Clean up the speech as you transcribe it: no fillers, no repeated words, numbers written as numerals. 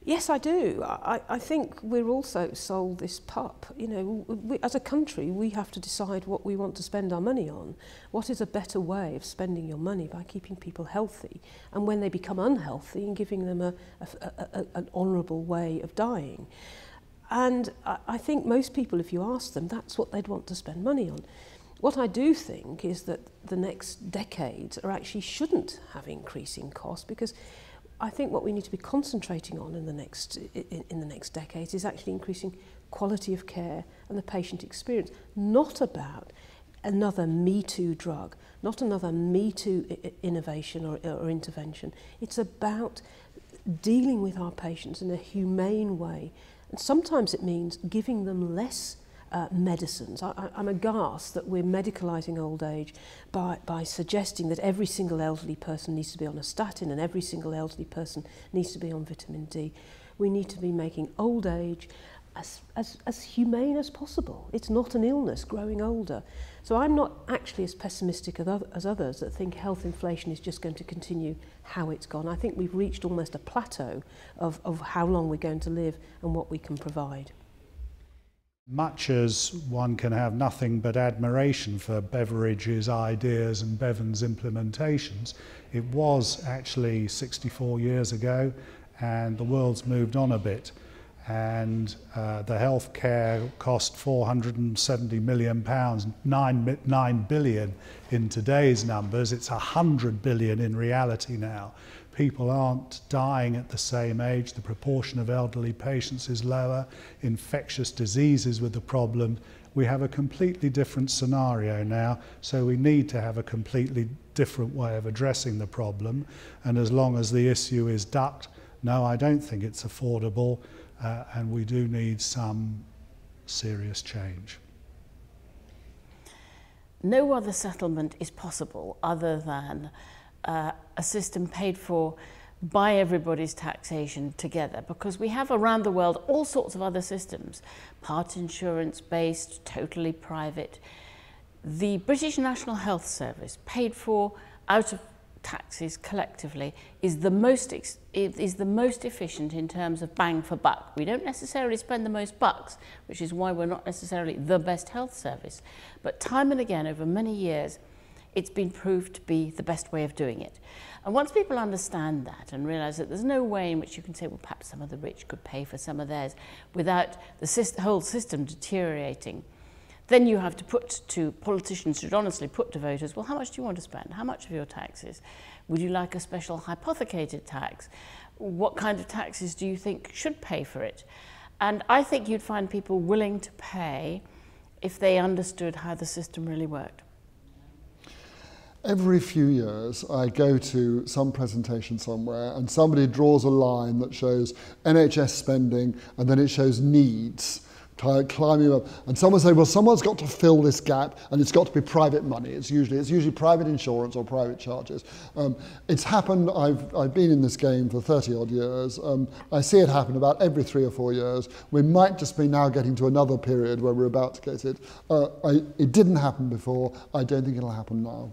Yes, I do. I think we're also sold this pup. You know, as a country, we have to decide what we want to spend our money on. What is a better way of spending your money by keeping people healthy, and when they become unhealthy, and giving them an honourable way of dying. And I think most people, if you ask them, that's what they'd want to spend money on. What I do think is that the next decades shouldn't have increasing costs, because I think what we need to be concentrating on in the next decades is actually increasing quality of care and the patient experience, not about another Me Too drug, not another Me Too innovation or intervention. It's about dealing with our patients in a humane way. And sometimes it means giving them less medicines. I'm aghast that we're medicalising old age by suggesting that every single elderly person needs to be on a statin and every single elderly person needs to be on vitamin D. We need to be making old age as humane as possible. It's not an illness growing older. So I'm not actually as pessimistic as others that think health inflation is just going to continue how it's gone. I think we've reached almost a plateau of how long we're going to live and what we can provide. Much as one can have nothing but admiration for Beveridge's ideas and Bevan's implementations, it was actually 64 years ago and the world's moved on a bit. And the healthcare cost £470 million, 9 billion in today's numbers. It's 100 billion in reality now. People aren't dying at the same age. The proportion of elderly patients is lower. Infectious diseases were the problem. We have a completely different scenario now, so we need to have a completely different way of addressing the problem. And as long as the issue is ducked, no, I don't think it's affordable, and we do need some serious change. No other settlement is possible other than a system paid for by everybody's taxation together, because we have around the world all sorts of other systems, part insurance based, totally private. The British National Health Service, paid for out of taxes collectively, is the most efficient in terms of bang for buck. We don't necessarily spend the most bucks, which is why we're not necessarily the best health service, but time and again over many years it's been proved to be the best way of doing it. And once people understand that and realise that there's no way in which you can say, well, perhaps some of the rich could pay for some of theirs without the whole system deteriorating, then you have to put to politicians, should honestly put to voters, well, how much do you want to spend? How much of your taxes? Would you like a special hypothecated tax? What kind of taxes do you think should pay for it? And I think you'd find people willing to pay if they understood how the system really worked. Every few years I go to some presentation somewhere and somebody draws a line that shows NHS spending and then it shows needs climbing up, and someone say, well, someone's got to fill this gap and it's got to be private money. It's usually private insurance or private charges. It's happened. I've been in this game for 30 odd years. I see it happen about every 3 or 4 years. We might just be now getting to another period where we're about to get it. It didn't happen before. I don't think it'll happen now.